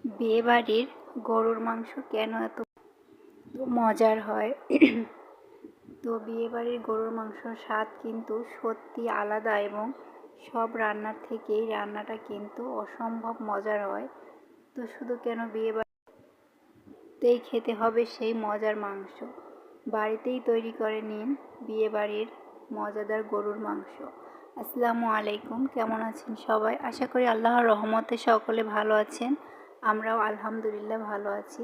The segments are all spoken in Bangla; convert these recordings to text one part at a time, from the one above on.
বিয়েবাড়ির গরুর মাংস কেন এত মজার হয়? তো বিয়েবাড়ির গরুর মাংসর স্বাদ কিন্তু সত্যি আলাদা এবং সব রান্নার থেকেই রান্নাটা কিন্তু অসম্ভব মজার হয়। তো শুধু কেন বিয়েবাড়িতেই খেতে হবে সেই মজার মাংস, বাড়িতেই তৈরি করে নিন বিয়েবাড়ির মজাদার গরুর মাংস। আসসালামু আলাইকুম, কেমন আছেন সবাই? আশা করি আল্লাহর রহমতে সকলে ভালো আছেন। আমরাও আলহামদুলিল্লাহ ভালো আছি।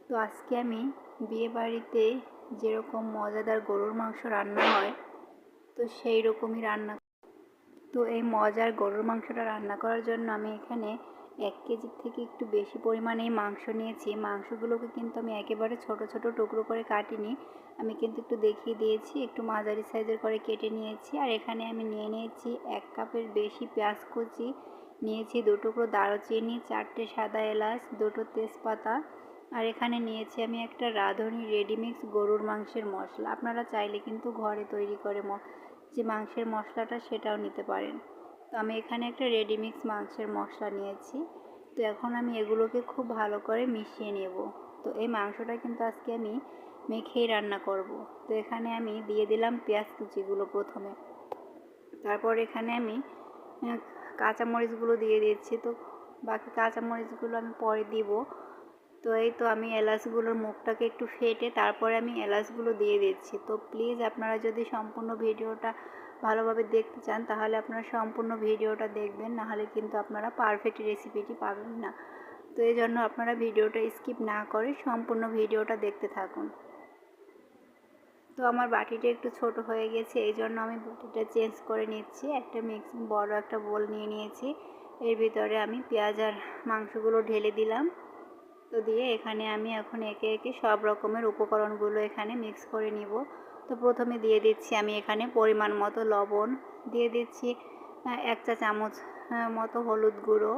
তো আজকে আমি বিয়েবাড়িতে যেরকম মজাদার গরুর মাংস রান্না হয়, তো সেই রকমই এই মজার গরুর মাংসটা রান্না করার জন্য আমি এখানে 1 কেজির থেকে একটু বেশি পরিমাণেই মাংস নিয়েছি। মাংসগুলোকে কিন্তু আমি একেবারে ছোট ছোট টুকরো করে কাটিনি, আমি কিন্তু একটু দেখিয়ে দিয়েছি, একটু মাঝারি সাইজের করে কেটে নিয়েছি। আর এখানে আমি নিয়েছি 1 কাপের বেশি পেঁয়াজ কুচি, নিয়েছি 2 টুকরো দারুচিনি, 4টে সাদা এলাচ, 2টো তেজপাতা। আর এখানে নিয়েছি আমি একটা রাঁধুনি রেডিমিক্স গরুর মাংসের মশলা। আপনারা চাইলে কিন্তু ঘরে তৈরি করে যে মাংসের মশলাটা সেটাও নিতে পারেন। তো আমি এখানে একটা রেডিমিক্স মাংসের মশলা নিয়েছি। তো এখন আমি এগুলোকে খুব ভালো করে মিশিয়ে নেব। তো এই মাংসটা কিন্তু আজকে আমি মেখেই রান্না করব। তো এখানে আমি দিয়ে দিলাম পেঁয়াজ কুচিগুলো প্রথমে, তারপর এখানে আমি কাঁচামরিচগুলো দিয়ে দিচ্ছি। তো বাকি কাঁচামরিচগুলো আমি পরে দিব। তো এই তো আমি এলাচগুলোর মুখটাকে একটু ফেটে তারপরে আমি এলাচগুলো দিয়ে দিচ্ছি। তো প্লিজ আপনারা যদি সম্পূর্ণ ভিডিওটা ভালোভাবে দেখতে চান তাহলে আপনারা সম্পূর্ণ ভিডিওটা দেখবেন, নাহলে কিন্তু আপনারা পারফেক্ট রেসিপিটি পাবেন না। তো এই জন্য আপনারা ভিডিওটা স্কিপ না করে সম্পূর্ণ ভিডিওটা দেখতে থাকুন। তো আমার বাটিটা একটু ছোট হয়ে গেছে, এই জন্য আমি বাটিটা চেঞ্জ করে নিচ্ছি। একটা বড় একটা বোল নিয়ে নিয়েছি, এর ভিতরে আমি পেঁয়াজ আর মাংসগুলো ঢেলে দিলাম। তো দিয়ে এখানে আমি এখন একে একে সব রকমের উপকরণগুলো এখানে মিক্স করে নিব। তো প্রথমে দিয়ে দিচ্ছি আমি এখানে পরিমাণ মতো লবণ, দিয়ে দিচ্ছি 1 চা চামচ মতো হলুদ গুঁড়ো,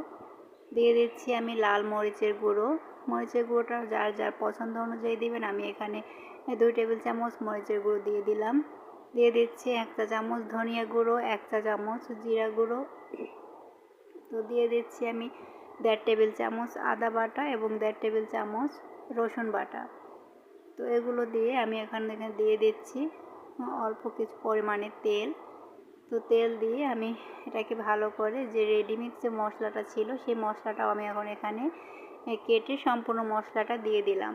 দিয়ে দিচ্ছি আমি লাল মরিচের গুঁড়ো। মরিচের গুঁড়োটা যার যার পছন্দ অনুযায়ী দিবেন। আমি এখানে 2 টেবিল চামচ মরিচের গুঁড়ো দিয়ে দিলাম। দিয়ে দিচ্ছি 1 চা চামচ ধনিয়া গুঁড়ো, 1 চা চামচ জিরা গুঁড়ো। তো দিয়ে দিচ্ছি আমি 1.5 টেবিল চামচ আদা বাটা এবং 1.5 টেবিল চামচ রসুন বাটা। তো এগুলো দিয়ে আমি এখানে দিয়ে দিচ্ছি অল্প কিছু পরিমাণে তেল। তো তেল দিয়ে আমি এটাকে ভালো করে যে রেডিমিক্স যে মশলাটা ছিল সেই মশলাটাও আমি এখন এখানে কেটে সম্পূর্ণ মশলাটা দিয়ে দিলাম।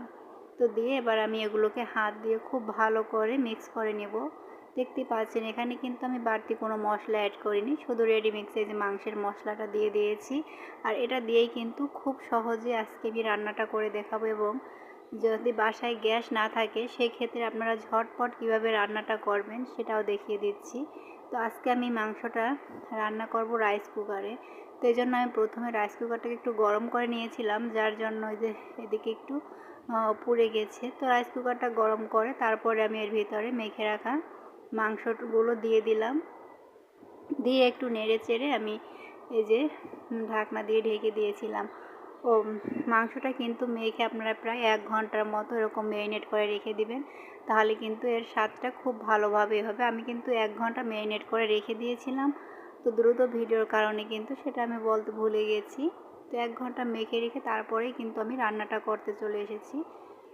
তো দিয়ে এবার আমি এগুলোকে হাত দিয়ে খুব ভালো করে মিক্স করে নেব। দেখতে পাচ্ছেন এখানে কিন্তু আমি বাড়তি কোনো মশলা অ্যাড করিনি, শুধু রেডিমিক্সে যে মাংসের মশলাটা দিয়ে দিয়েছি। আর এটা দিয়েই কিন্তু খুব সহজে আজকে আমি রান্নাটা করে দেখাবো, এবং যদি বাসায় গ্যাস না থাকে সেক্ষেত্রে আপনারা ঝটপট কীভাবে রান্নাটা করবেন সেটাও দেখিয়ে দিচ্ছি। তো আজকে আমি মাংসটা রান্না করব রাইস কুকারে। তো এই জন্য আমি প্রথমে রাইস কুকারটাকে একটু গরম করে নিয়েছিলাম, যার জন্য ওই যে এদিকে একটু পুড়ে গেছে। তো রাইস কুকারটা গরম করে তারপরে আমি এর ভিতরে মেখে রাখা মাংসগুলো দিয়ে দিলাম। দিয়ে একটু নেড়ে চেড়ে আমি এই যে ঢাকনা দিয়ে ঢেকে দিয়েছিলাম। মাংসটা কিন্তু মেখে আপনারা প্রায় 1 ঘন্টার মতো এরকম ম্যারিনেট করে রেখে দিবেন, তাহলে কিন্তু এর স্বাদটা খুব ভালোভাবে হবে। আমি কিন্তু 1 ঘন্টা ম্যারিনেট করে রেখে দিয়েছিলাম, তো দ্রুত ভিডিওর কারণে কিন্তু সেটা আমি বলতে ভুলে গেছি। তো 1 ঘন্টা মেখে রেখে তারপরেই কিন্তু আমি রান্নাটা করতে চলে এসেছি।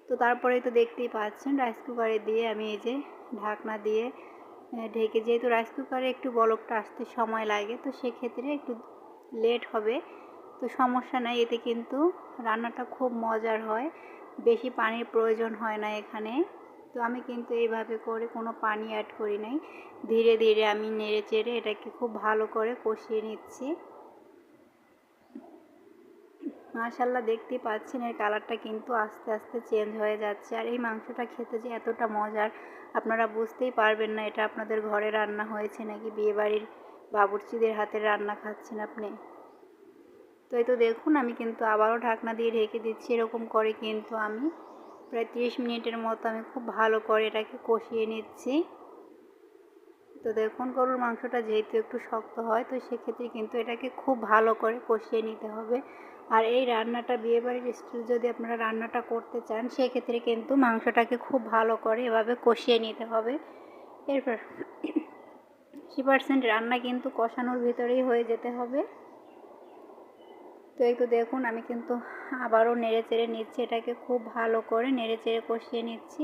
তো তারপরেই তো দেখতেই পাচ্ছেন রাইস কুকারে দিয়ে আমি এই যে ঢাকনা দিয়ে ঢেকে, যেহেতু রাইস কুকারে একটু বলকটা আসতে সময় লাগে, তো সেক্ষেত্রে একটু লেট হবে। তো সমস্যা নাই, এতে কিন্তু রান্নাটা খুব মজার হয়, বেশি পানির প্রয়োজন হয় না এখানে। তো আমি কিন্তু এইভাবে করে কোনো পানি অ্যাড করি নাই, ধীরে ধীরে আমি নেড়ে চেড়ে এটাকে খুব ভালো করে কষিয়ে নিচ্ছি। মাশাআল্লাহ, দেখতেই পাচ্ছেন এর কালারটা কিন্তু আস্তে আস্তে চেঞ্জ হয়ে যাচ্ছে। আর এই মাংসটা খেতে যে এতটা মজার আপনারা বুঝতেই পারবেন না এটা আপনাদের ঘরে রান্না হয়েছে নাকি বিয়েবাড়ির বাবুর্চিদের হাতের রান্না খাচ্ছেন আপনি। তো এই তো দেখুন আমি কিন্তু আবারও ঢাকনা দিয়ে ঢেকে দিচ্ছি। এরকম করে কিন্তু আমি প্রায় 30 মিনিটের মতো আমি খুব ভালো করে এটাকে কষিয়ে নিচ্ছি। তো দেখুন গরুর মাংসটা যেহেতু একটু শক্ত হয়, তো সেক্ষেত্রে কিন্তু এটাকে খুব ভালো করে কষিয়ে নিতে হবে। আর এই রান্নাটা বিয়েবাড়ির স্টাইলে যদি আপনারা রান্নাটা করতে চান সেক্ষেত্রে কিন্তু মাংসটাকে খুব ভালো করে এভাবে কষিয়ে নিতে হবে। এরপর 80% রান্না কিন্তু কষানোর ভিতরেই হয়ে যেতে হবে। তো এই তো দেখুন আমি কিন্তু আবারও নেড়ে চেড়ে নিচ্ছি, এটাকে খুব ভালো করে নেড়ে চেড়ে কষিয়ে নিচ্ছি।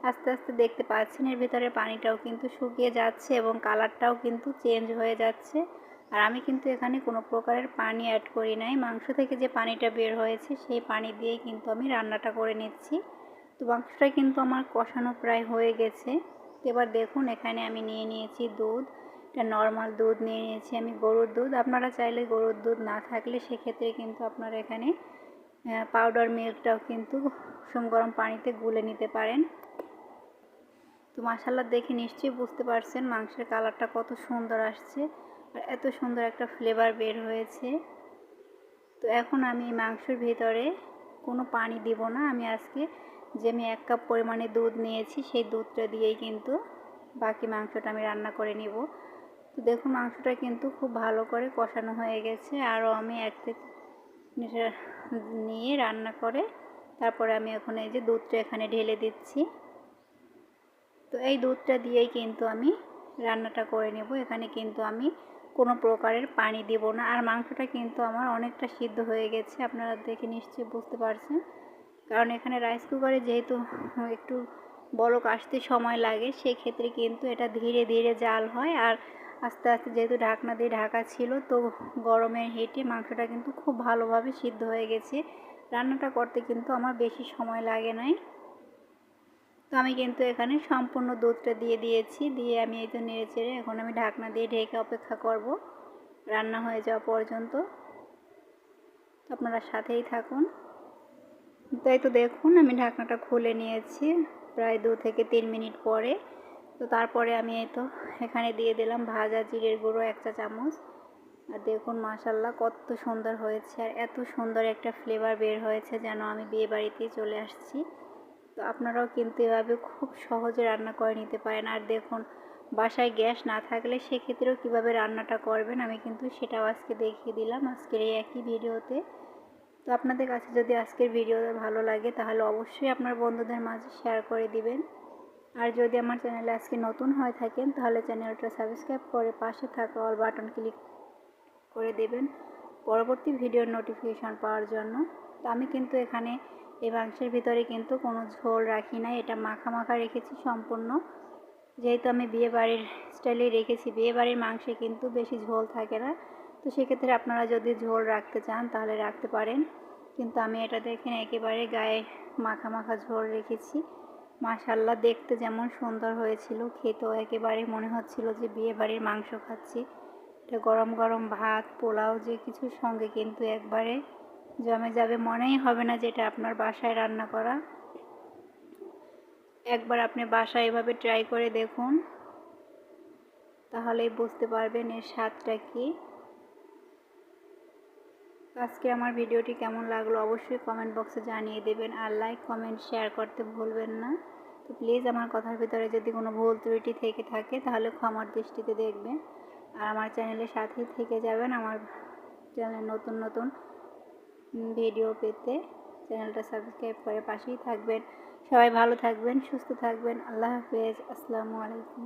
আস্তে আস্তে দেখতে পাচ্ছেন এর ভিতরে পানিটাও কিন্তু শুকিয়ে যাচ্ছে এবং কালারটাও কিন্তু চেঞ্জ হয়ে যাচ্ছে। আর আমি কিন্তু এখানে কোনো প্রকারের পানি অ্যাড করি নাই, মাংস থেকে যে পানিটা বের হয়েছে সেই পানি দিয়েই কিন্তু আমি রান্নাটা করে নিচ্ছি। তো মাংসটা কিন্তু আমার কষানো প্রায় হয়ে গেছে। এবার দেখুন এখানে আমি নিয়ে নিয়েছি দুধ, এটা নর্মাল দুধ নিয়ে নিয়েছি আমি, গরুর দুধ। আপনারা চাইলে গরুর দুধ না থাকলে সেক্ষেত্রে কিন্তু আপনারা এখানে পাউডার মিল্কটাও কিন্তু কুসুম গরম পানিতে গুলে নিতে পারেন। তো মাশাআল্লাহ দেখে নিশ্চয়ই বুঝতে পারছেন মাংসের কালারটা কত সুন্দর আসছে আর এত সুন্দর একটা ফ্লেভার বের হয়েছে। তো এখন আমি মাংসের ভিতরে কোনো পানি দিব না, আমি আজকে যে আমি 1 কাপ পরিমাণে দুধ নিয়েছি সেই দুধটা দিয়েই কিন্তু বাকি মাংসটা আমি রান্না করে নিব। তো দেখুন মাংসটা কিন্তু খুব ভালো করে কষানো হয়ে গেছে, আরও আমি 1 থেকে নিয়ে রান্না করে তারপরে আমি এখন এই যে দুধটা এখানে ঢেলে দিচ্ছি। তো এই দুধটা দিয়েই কিন্তু আমি রান্নাটা করে নেব, এখানে কিন্তু আমি কোনো প্রকারের পানি দেব না। আর মাংসটা কিন্তু আমার অনেকটা সিদ্ধ হয়ে গেছে, আপনারা দেখে নিশ্চয়ই বুঝতে পারছেন, কারণ এখানে রাইস কুকারে যেহেতু একটু বলক আসতে সময় লাগে সেক্ষেত্রে কিন্তু এটা ধীরে ধীরে জাল হয়। আর আস্তে আস্তে যেহেতু ঢাকনা দিয়ে ঢাকা ছিল তো গরমের হিটে মাংসটা কিন্তু খুব ভালোভাবে সিদ্ধ হয়ে গেছে, রান্নাটা করতে কিন্তু আমার বেশি সময় লাগে নাই। তো আমি কিন্তু এখানে সম্পূর্ণ দুধটা দিয়ে দিয়েছি, দিয়ে আমি এই তো নেড়ে চেড়ে এখন আমি ঢাকনা দিয়ে ঢেকে অপেক্ষা করব রান্না হয়ে যাওয়া পর্যন্ত। তো আপনারা সাথেই থাকুন। তাই তো দেখুন আমি ঢাকনাটা খুলে নিয়েছি প্রায় 2 থেকে 3 মিনিট পরে। তো তারপরে আমি এই তো এখানে দিয়ে দিলাম ভাজা জিরের গুঁড়ো 1 চা চামচ। আর দেখুন মাশাআল্লাহ কত সুন্দর হয়েছে আর এত সুন্দর একটা ফ্লেভার বের হয়েছে যেন আমি বিয়ে বাড়িতেই চলে আসছি। তো আপনারাও কিন্তু এভাবে খুব সহজে রান্না করে নিতে পারেন। আর দেখুন বাসায় গ্যাস না থাকলে সেক্ষেত্রেও কীভাবে রান্নাটা করবেন আমি কিন্তু সেটাও আজকে দেখিয়ে দিলাম আজকের এই একই ভিডিওতে। তো আপনাদের কাছে যদি আজকের ভিডিওটা ভালো লাগে তাহলে অবশ্যই আপনার বন্ধুদের মাঝে শেয়ার করে দিবেন। আর যদি আমার চ্যানেলে আজকে নতুন হয়ে থাকেন তাহলে চ্যানেলটা সাবস্ক্রাইব করে পাশে থাকা অল বাটন ক্লিক করে দেবেন পরবর্তী ভিডিওর নোটিফিকেশন পাওয়ার জন্য। তো আমি কিন্তু এখানে এই মাংসের ভিতরে কিন্তু কোনো ঝোল রাখি না, এটা মাখা মাখা রেখেছি সম্পূর্ণ, যেহেতু আমি বিয়ে বাড়ির স্টাইলে রেখেছি। বিয়ে বাড়ির মাংসে কিন্তু বেশি ঝোল থাকে না, তো সেক্ষেত্রে আপনারা যদি ঝোল রাখতে চান তাহলে রাখতে পারেন, কিন্তু আমি এটা দেখেন একেবারে গায়ে মাখা মাখা ঝোল রেখেছি। মাশাআল্লাহ দেখতে যেমন সুন্দর হয়েছিল খেতেও একেবারে মনে হচ্ছিল যে বিয়ে বাড়ির মাংস খাচ্ছি। এটা গরম গরম ভাত পোলাও যে কিছুর সঙ্গে কিন্তু একবারে জমে যাবে, মনেই হবে না যেটা আপনার বাসায় রান্না করা। একবার আপনি বাসায় এভাবে ট্রাই করে দেখুন, তাহলেই বুঝতে পারবেন এর স্বাদটা কী। আজকে আমার ভিডিওটি কেমন লাগলো অবশ্যই কমেন্ট বক্সে জানিয়ে দেবেন, আর লাইক কমেন্ট শেয়ার করতে ভুলবেন না। তো প্লিজ আমার কথার ভিতরে যদি কোনো ভুল ত্রুটি থেকে থাকে তাহলে ক্ষমার দৃষ্টিতে দেখবেন। আর আমার চ্যানেলের সাথেই থেকে যাবেন, আমার চ্যানেলে নতুন নতুন ভিডিও পেতে চ্যানেলটা সাবস্ক্রাইব করে পাশেই থাকবেন। সবাই ভালো থাকবেন, সুস্থ থাকবেন। আল্লাহ হাফেজ, আসসালামু আলাইকুম।